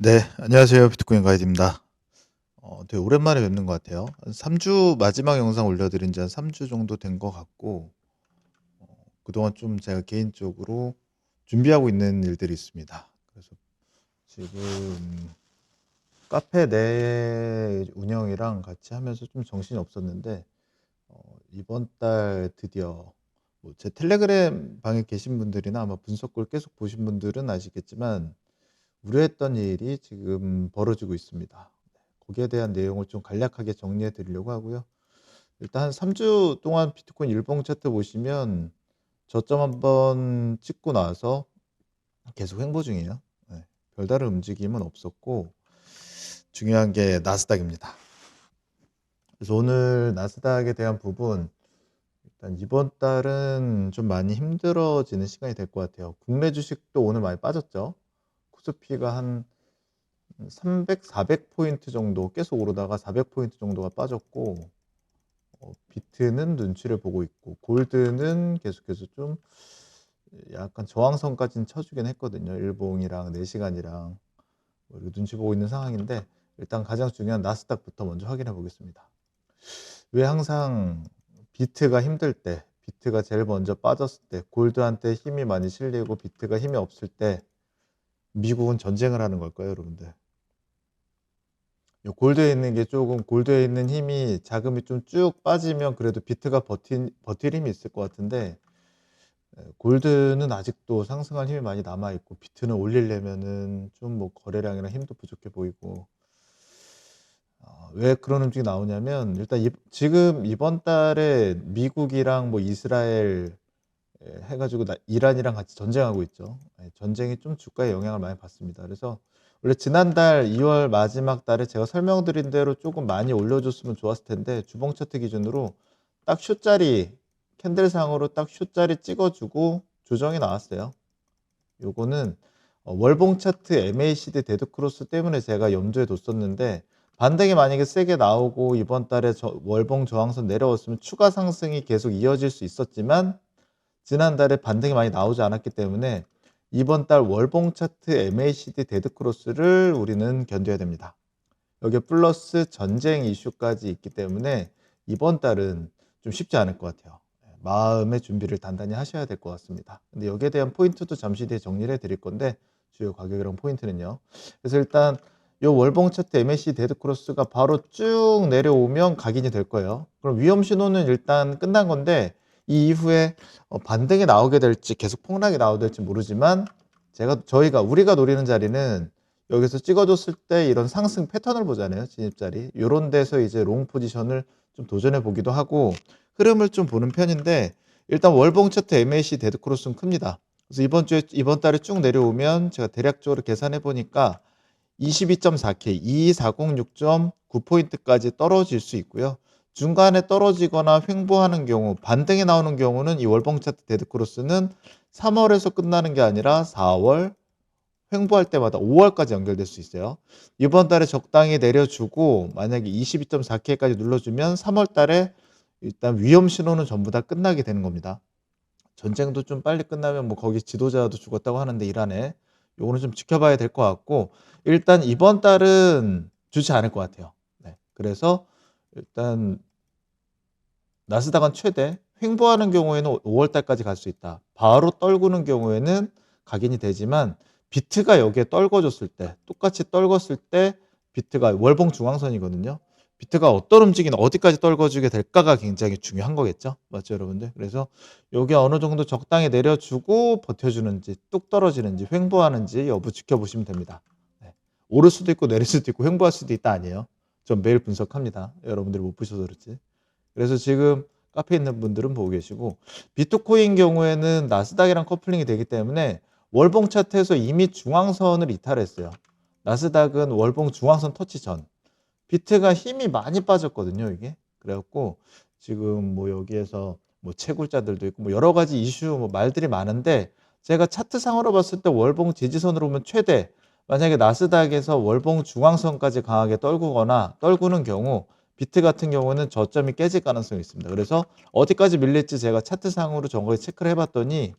네. 안녕하세요. 비트코인 가이드입니다. 되게 오랜만에 뵙는 것 같아요. 한 3주 마지막 영상 올려드린 지 한 3주 정도 된 것 같고 그동안 좀 제가 개인적으로 준비하고 있는 일들이 있습니다. 그래서 지금 카페 내 운영이랑 같이 하면서 좀 정신이 없었는데 이번 달 드디어 뭐 제 텔레그램 방에 계신 분들이나 아마 분석글 계속 보신 분들은 아시겠지만 우려했던 일이 지금 벌어지고 있습니다. 거기에 대한 내용을 좀 간략하게 정리해 드리려고 하고요. 일단 한 3주 동안 비트코인 일봉 차트 보시면 저점 한번 찍고 나서 계속 횡보 중이에요. 네. 별다른 움직임은 없었고 중요한 게 나스닥입니다. 그래서 오늘 나스닥에 대한 부분 일단 이번 달은 좀 많이 힘들어지는 시간이 될 것 같아요. 국내 주식도 오늘 많이 빠졌죠. 코스피가 한 300, 400 포인트 정도 계속 오르다가 400 포인트 정도가 빠졌고 비트는 눈치를 보고 있고 골드는 계속해서 좀 약간 저항선까지는 쳐주긴 했거든요. 일봉이랑 4시간이랑 이렇게 눈치 보고 있는 상황인데 일단 가장 중요한 나스닥부터 먼저 확인해 보겠습니다. 왜 항상 비트가 힘들 때, 비트가 제일 먼저 빠졌을 때, 골드한테 힘이 많이 실리고 비트가 힘이 없을 때 미국은 전쟁을 하는 걸까요, 여러분들? 골드에 있는 게 조금 골드에 있는 힘이 자금이 좀 쭉 빠지면 그래도 비트가 버틸 힘이 있을 것 같은데 골드는 아직도 상승할 힘이 많이 남아 있고 비트는 올리려면은 좀 뭐 거래량이랑 힘도 부족해 보이고 왜 그런 움직임이 나오냐면 일단 지금 이번 달에 미국이랑 뭐 이스라엘 해 가지고 이란이랑 같이 전쟁하고 있죠. 전쟁이 좀 주가에 영향을 많이 받습니다. 그래서 원래 지난달 2월 마지막 달에 제가 설명드린 대로 조금 많이 올려줬으면 좋았을 텐데 주봉 차트 기준으로 딱 숏자리 캔들상으로 딱 숏자리 찍어 주고 조정이 나왔어요. 요거는 월봉 차트 MACD 데드크로스 때문에 제가 염두에 뒀었는데 반등이 만약에 세게 나오고 이번 달에 월봉 저항선 내려왔으면 추가 상승이 계속 이어질 수 있었지만 지난달에 반등이 많이 나오지 않았기 때문에 이번 달 월봉 차트 MACD 데드크로스를 우리는 견뎌야 됩니다. 여기에 플러스 전쟁 이슈까지 있기 때문에 이번 달은 좀 쉽지 않을 것 같아요. 마음의 준비를 단단히 하셔야 될 것 같습니다. 근데 여기에 대한 포인트도 잠시 뒤에 정리를 해 드릴 건데 주요 가격이랑 포인트는요. 그래서 일단 요 월봉 차트 MACD 데드크로스가 바로 쭉 내려오면 각인이 될 거예요. 그럼 위험 신호는 일단 끝난 건데 이 이후에 반등이 나오게 될지 계속 폭락이 나오게 될지 모르지만 우리가 노리는 자리는 여기서 찍어줬을 때 이런 상승 패턴을 보잖아요. 진입자리. 요런 데서 이제 롱 포지션을 좀 도전해 보기도 하고 흐름을 좀 보는 편인데 일단 월봉 차트 MAC 데드크로스는 큽니다. 그래서 이번 달에 쭉 내려오면 제가 대략적으로 계산해 보니까 22.4K, 2246.9포인트까지 떨어질 수 있고요. 중간에 떨어지거나 횡보하는 경우, 반등이 나오는 경우는 이 월봉 차트 데드크로스는 3월에서 끝나는 게 아니라 4월, 횡보할 때마다 5월까지 연결될 수 있어요. 이번 달에 적당히 내려주고 만약에 22.4K까지 눌러주면 3월 달에 일단 위험 신호는 전부 다 끝나게 되는 겁니다. 전쟁도 좀 빨리 끝나면 뭐 거기 지도자도 죽었다고 하는데 이란에 요거는 좀 지켜봐야 될 것 같고 일단 이번 달은 좋지 않을 것 같아요. 네. 그래서 일단 나스닥은 최대 횡보하는 경우에는 5월 달까지 갈 수 있다. 바로 떨구는 경우에는 각인이 되지만 비트가 여기에 떨궈졌을 때 똑같이 떨궜을 때 비트가 월봉 중앙선이거든요. 비트가 어떤 움직이나 어디까지 떨궈지게 될까가 굉장히 중요한 거겠죠. 맞죠, 여러분들? 그래서 요게 어느 정도 적당히 내려주고 버텨주는지 뚝 떨어지는지 횡보하는지 여부 지켜보시면 됩니다. 네. 오를 수도 있고 내릴 수도 있고 횡보할 수도 있다 아니에요. 전 매일 분석합니다. 여러분들이 못 보셔서 그렇지. 그래서 지금 카페에 있는 분들은 보고 계시고 비트코인 경우에는 나스닥이랑 커플링이 되기 때문에 월봉 차트에서 이미 중앙선을 이탈했어요. 나스닥은 월봉 중앙선 터치 전. 비트가 힘이 많이 빠졌거든요, 이게. 그래갖고 지금 뭐 여기에서 뭐 채굴자들도 있고 뭐 여러 가지 이슈 뭐 말들이 많은데 제가 차트상으로 봤을 때 월봉 지지선으로 보면 최대 만약에 나스닥에서 월봉 중앙선까지 강하게 떨구는 경우 비트 같은 경우는 저점이 깨질 가능성이 있습니다. 그래서 어디까지 밀릴지 제가 차트상으로 정거에 체크를 해봤더니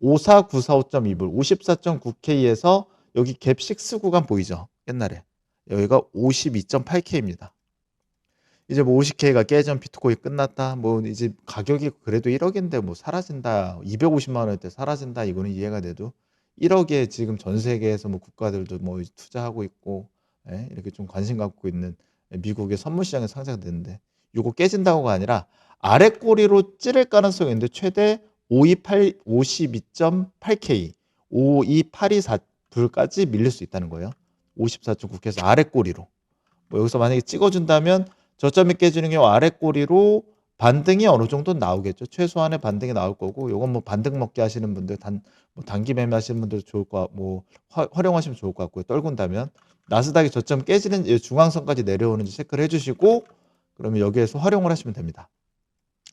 54945.2불 54.9K에서 여기 갭6 구간 보이죠? 옛날에. 여기가 52.8K입니다. 이제 뭐 50K가 깨지면 비트코인 끝났다. 뭐 이제 가격이 그래도 1억인데 뭐 사라진다. 250만 원대 사라진다. 이거는 이해가 돼도 1억에 지금 전 세계에서 뭐 국가들도 뭐 투자하고 있고, 예, 이렇게 좀 관심 갖고 있는 미국의 선물 시장에 상장되는데 요거 깨진다고가 아니라 아래 꼬리로 찌를 가능성이 있는데 최대 52.8K, 52824 불까지 밀릴 수 있다는 거예요. 54.9K에서 아래 꼬리로. 뭐 여기서 만약에 찍어준다면 저점이 깨지는 경우 아래 꼬리로 반등이 어느 정도 나오겠죠. 최소한의 반등이 나올 거고, 요건 뭐 반등 먹기 하시는 분들, 뭐 단기 매매 하시는 분들 좋을 거, 뭐 활용하시면 좋을 것 같고요. 떨군다면 나스닥이 저점 깨지는 중앙선까지 내려오는지 체크를 해주시고, 그러면 여기에서 활용을 하시면 됩니다.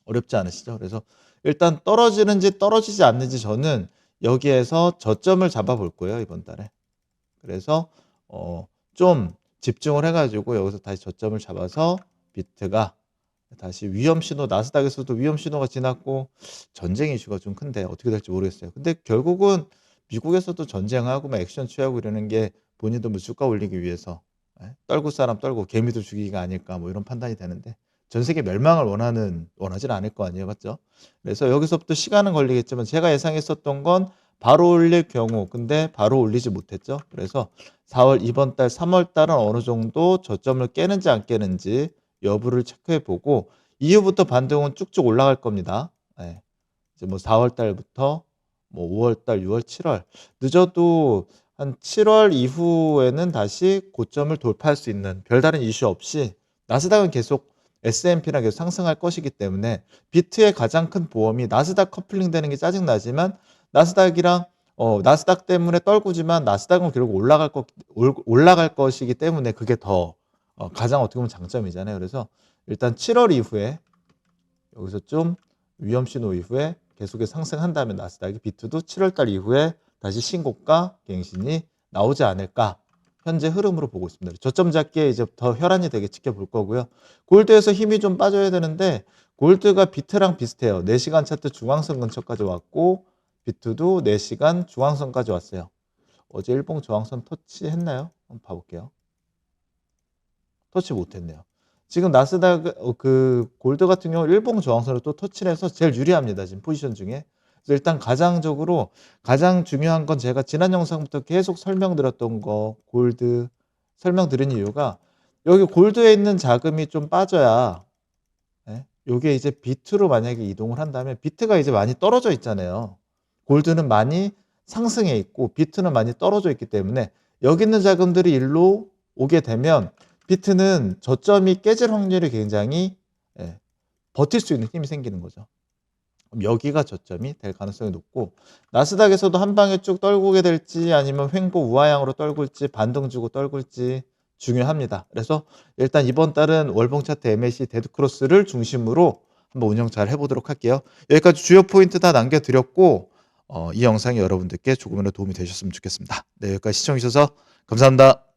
어렵지 않으시죠? 그래서 일단 떨어지는지 떨어지지 않는지 저는 여기에서 저점을 잡아볼 거예요, 이번 달에. 그래서 좀 집중을 해가지고 여기서 다시 저점을 잡아서 비트가 다시 위험 신호, 나스닥에서도 위험 신호가 지났고 전쟁 이슈가 좀 큰데 어떻게 될지 모르겠어요. 근데 결국은 미국에서도 전쟁하고 막 액션 취하고 이러는 게 본인도 뭐 주가 올리기 위해서, 예? 떨굴 사람 떨고 개미도 죽이기가 아닐까 뭐 이런 판단이 되는데 전 세계 멸망을 원하진 않을 거 아니에요, 맞죠? 그래서 여기서부터 시간은 걸리겠지만 제가 예상했었던 건 바로 올릴 경우, 근데 바로 올리지 못했죠. 그래서 4월 이번 달 3월 달은 어느 정도 저점을 깨는지 안 깨는지 여부를 체크해 보고 이후부터 반등은 쭉쭉 올라갈 겁니다. 예. 이제 뭐 4월 달부터 뭐 5월 달, 6월, 7월 늦어도 한 7월 이후에는 다시 고점을 돌파할 수 있는 별다른 이슈 없이 나스닥은 계속 S&P랑 계속 상승할 것이기 때문에 비트의 가장 큰 보험이 나스닥 커플링 되는 게 짜증나지만 나스닥이랑 나스닥 때문에 떨구지만 나스닥은 결국 올라갈 것이기 때문에 그게 더 가장 어떻게 보면 장점이잖아요. 그래서 일단 7월 이후에 여기서 좀 위험 신호 이후에 계속해서 상승한다면 나스닥이 비트도 7월 달 이후에 다시 신고가 갱신이 나오지 않을까 현재 흐름으로 보고 있습니다. 저점 잡기에 이제 더 혈안이 되게 지켜볼 거고요. 골드에서 힘이 좀 빠져야 되는데 골드가 비트랑 비슷해요. 4시간 차트 중앙선 근처까지 왔고 비트도 4시간 중앙선까지 왔어요. 어제 일봉 저항선 터치했나요? 한번 봐볼게요. 터치 못했네요. 지금 나스닥 골드 같은 경우 일봉 저항선을 또 터치를 해서 제일 유리합니다. 지금 포지션 중에. 그래서 일단 가장적으로 가장 중요한 건 제가 지난 영상부터 계속 설명드렸던 거 골드 설명드린 이유가 여기 골드에 있는 자금이 좀 빠져야, 예? 요게 이제 비트로 만약에 이동을 한다면 비트가 이제 많이 떨어져 있잖아요. 골드는 많이 상승해 있고 비트는 많이 떨어져 있기 때문에 여기 있는 자금들이 일로 오게 되면 비트는 저점이 깨질 확률이 굉장히, 예, 버틸 수 있는 힘이 생기는 거죠. 그럼 여기가 저점이 될 가능성이 높고 나스닥에서도 한 방에 쭉 떨구게 될지 아니면 횡보 우하향으로 떨굴지 반등 주고 떨굴지 중요합니다. 그래서 일단 이번 달은 월봉 차트 MACD 데드크로스를 중심으로 한번 운영 잘 해보도록 할게요. 여기까지 주요 포인트 다 남겨드렸고 이 영상이 여러분들께 조금이라도 도움이 되셨으면 좋겠습니다. 네, 여기까지 시청해주셔서 감사합니다.